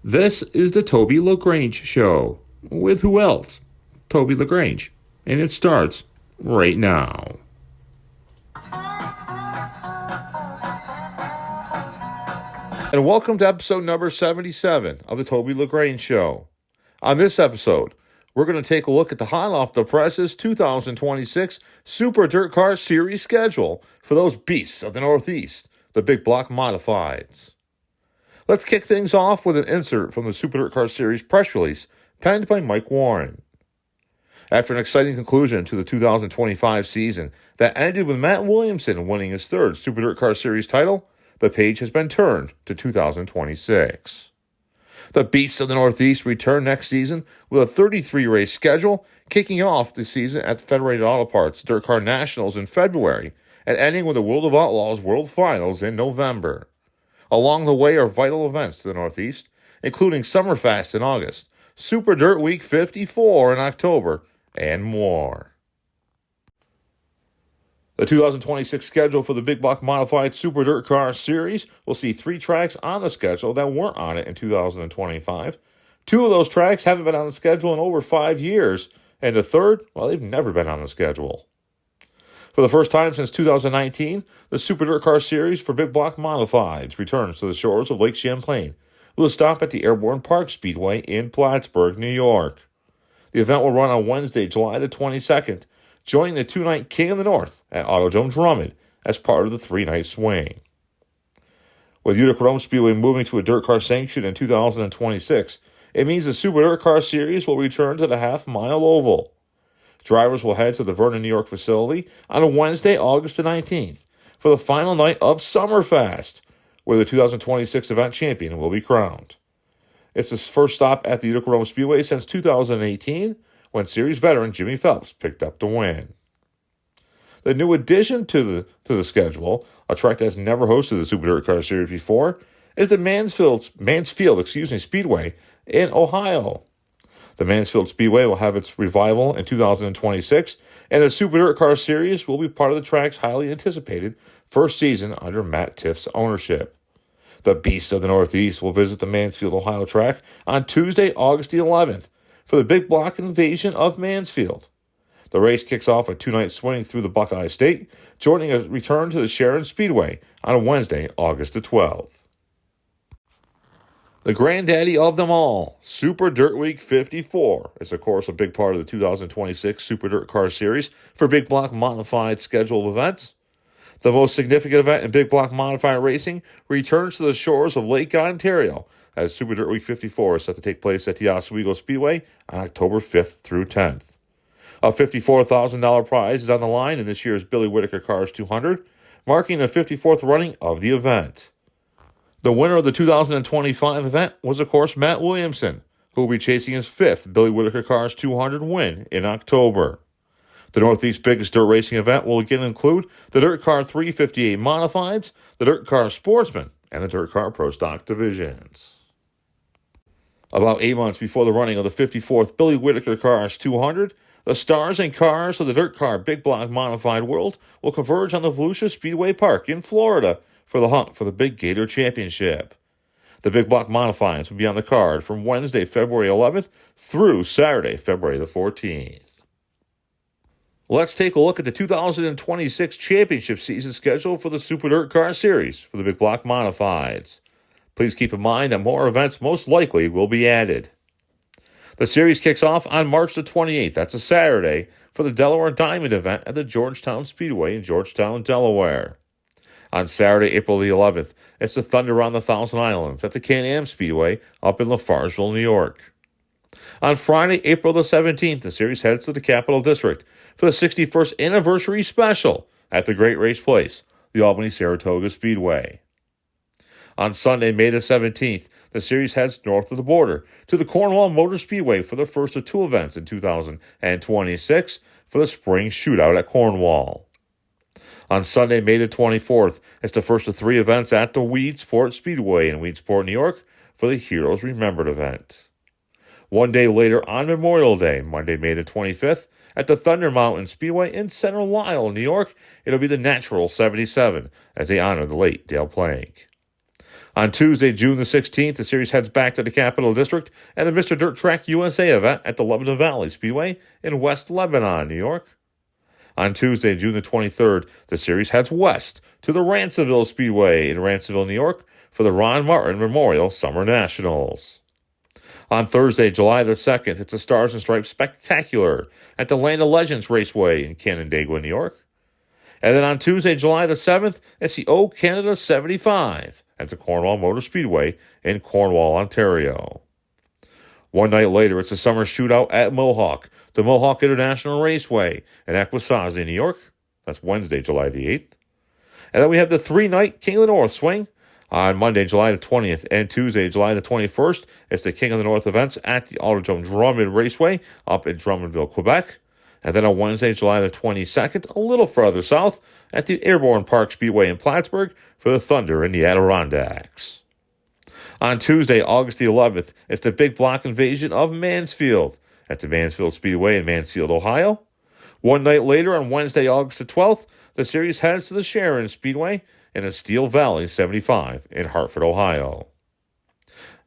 This is the Toby LaGrange Show. With who else? Toby LaGrange. And it starts right now. And welcome to episode number 77 of the Toby LaGrange Show. On this episode, we're going to take a look at the hot off the presses 2026 Super DIRTcar Series schedule for those beasts of the Northeast, the big block modifieds. Let's kick things off with an insert from the Super DIRTcar Series press release penned by Mike Warren. After an exciting conclusion to the 2025 season that ended with Matt Williamson winning his third Super DIRTcar Series title, the page has been turned to 2026. The Beasts of the Northeast return next season with a 33-race schedule, kicking off the season at the Federated Auto Parts DIRTcar Nationals in February and ending with the World of Outlaws World Finals in November. Along the way are vital events to the Northeast, including Summerfest in August, Super Dirt Week 54 in October, and more. The 2026 schedule for the Big Block Modified Super DIRTcar Series will see 3 tracks on the schedule that weren't on it in 2025. 2 of those tracks haven't been on the schedule in over 5 years, and the third, well, they've never been on the schedule. For the first time since 2019, the Super DIRTcar Series for Big Block Modifieds returns to the shores of Lake Champlain with a stop at the Airborne Park Speedway in Plattsburgh, New York. The event will run on Wednesday, July the 22nd, joining the 2-night King of the North at Autodrome Drummond as part of the 3-night swing. With Utica Rome Speedway moving to a dirt car sanction in 2026, it means the Super DIRTcar Series will return to the half-mile oval. Drivers will head to the Vernon, New York facility on Wednesday, August the 19th for the final night of Summerfest, where the 2026 event champion will be crowned. It's the first stop at the Utica Rome Speedway since 2018, when series veteran Jimmy Phelps picked up the win. The new addition to the schedule, a track that's never hosted the Super DIRTcar Series before, is the Mansfield Speedway in Ohio. The Mansfield Speedway will have its revival in 2026, and the Super DIRTcar Series will be part of the track's highly anticipated first season under Matt Tiff's ownership. The Beasts of the Northeast will visit the Mansfield, Ohio track on Tuesday, August the 11th for the Big Block Invasion of Mansfield. The race kicks off a 2-night swing through the Buckeye State, joining a return to the Sharon Speedway on Wednesday, August the 12th. The granddaddy of them all, Super Dirt Week 54, is of course a big part of the 2026 Super DIRTcar Series for Big Block Modified scheduled events. The most significant event in Big Block Modified racing returns to the shores of Lake Ontario as Super Dirt Week 54 is set to take place at the Oswego Speedway on October 5th through 10th. A $54,000 prize is on the line in this year's Billy Whitaker Cars 200, marking the 54th running of the event. The winner of the 2025 event was, of course, Matt Williamson, who will be chasing his 5th Billy Whitaker Cars 200 win in October. The Northeast's biggest dirt racing event will again include the DIRTcar 358 Modifieds, the DIRTcar Sportsman, and the DIRTcar Pro Stock divisions. About 8 months before the running of the 54th Billy Whitaker Cars 200, the stars and cars of the DIRTcar Big Block Modified world will converge on the Volusia Speedway Park in Florida for the hunt for the Big Gator Championship. The Big Block Modifieds will be on the card from Wednesday, February 11th through Saturday, February the 14th. Let's take a look at the 2026 championship season schedule for the Super DIRTcar Series for the Big Block Modifieds. Please keep in mind that more events most likely will be added. The series kicks off on March the 28th, that's a Saturday, for the Delaware Diamond event at the Georgetown Speedway in Georgetown, Delaware. On Saturday, April the 11th, it's the Thunder on the Thousand Islands at the Can-Am Speedway up in Lafargeville, New York. On Friday, April the 17th, the series heads to the Capital District for the 61st anniversary special at the Great Race Place, the Albany-Saratoga Speedway. On Sunday, May the 17th, the series heads north of the border to the Cornwall Motor Speedway for the first of 2 events in 2026 for the Spring Shootout at Cornwall. On Sunday, May the 24th, it's the first of 3 events at the Weedsport Speedway in Weedsport, New York for the Heroes Remembered event. 1 day later on Memorial Day, Monday, May the 25th, at the Thunder Mountain Speedway in Center Lisle, New York, it'll be the Natural 77 as they honor the late Dale Plank. On Tuesday, June the 16th, the series heads back to the Capital District and the Mr. Dirt Track USA event at the Lebanon Valley Speedway in West Lebanon, New York. On Tuesday, June the 23rd, the series heads west to the Ransomville Speedway in Ransomville, New York for the Ron Martin Memorial Summer Nationals. On Thursday, July the 2nd, it's a Stars and Stripes Spectacular at the Land of Legends Raceway in Canandaigua, New York. And then on Tuesday, July the 7th, it's the O Canada 75 at the Cornwall Motor Speedway in Cornwall, Ontario. One night later, it's a summer shootout at Mohawk, the Mohawk International Raceway in Akwesasne, New York. That's Wednesday, July the 8th. And then we have the three-night King of the North swing. On Monday, July the 20th, and Tuesday, July the 21st, it's the King of the North events at the Autodrome Drummond Raceway up in Drummondville, Quebec. And then on Wednesday, July the 22nd, a little further south, at the Airborne Park Speedway in Plattsburgh for the Thunder and the Adirondacks. On Tuesday, August the 11th, it's the big block invasion of Mansfield at the Mansfield Speedway in Mansfield, Ohio. One night later, on Wednesday, August the 12th, the series heads to the Sharon Speedway in the Steel Valley 75 in Hartford, Ohio.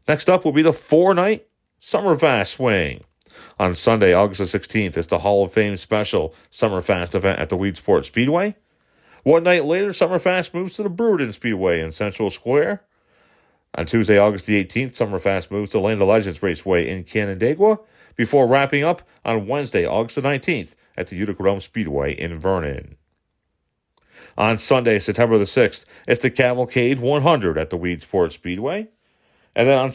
Next up will be the four-night Summerfast swing. On Sunday, August the 16th, it's the Hall of Fame special Summerfast event at the Weedsport Speedway. One night later, Summerfast moves to the Brewden Speedway in Central Square. On Tuesday, August the 18th, Summerfast moves to Land of Legends Raceway in Canandaigua before wrapping up on Wednesday, August the 19th at the Utica Dome Speedway in Vernon. On Sunday, September the 6th, it's the Cavalcade 100 at the Weedsport Speedway. And then on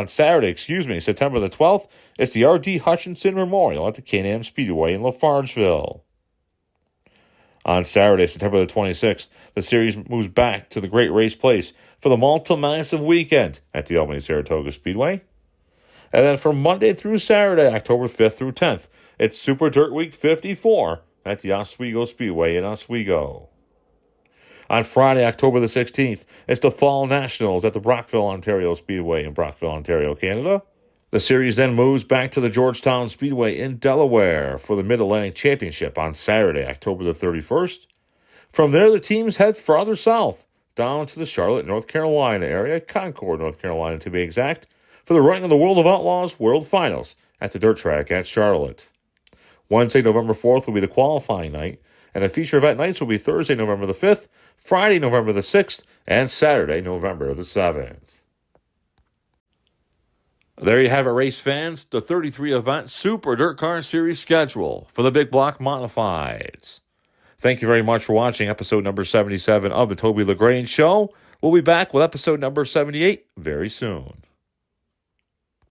Saturday, September the 12th, it's the R.D. Hutchinson Memorial at the Can-Am Speedway in Lafargeville. On Saturday, September the 26th, the series moves back to the Great Race Place for the Malta-Massive Weekend at the Albany-Saratoga Speedway. And then from Monday through Saturday, October 5th through 10th, it's Super Dirt Week 54 at the Oswego Speedway in Oswego. On Friday, October the 16th, it's the Fall Nationals at the Brockville, Ontario Speedway in Brockville, Ontario, Canada. The series then moves back to the Georgetown Speedway in Delaware for the Mid-Atlantic Championship on Saturday, October the 31st. From there, the teams head farther south, down to the Charlotte, North Carolina area, Concord, North Carolina to be exact, for the running of the World of Outlaws World Finals at the Dirt Track at Charlotte. Wednesday, November 4th will be the qualifying night, and the feature event nights will be Thursday, November the 5th, Friday, November the 6th, and Saturday, November the 7th. There you have it, race fans, the 33-event Super DIRTcar Series schedule for the Big Block Modifieds. Thank you very much for watching episode number 77 of the Toby LaGrange Show. We'll be back with episode number 78 very soon.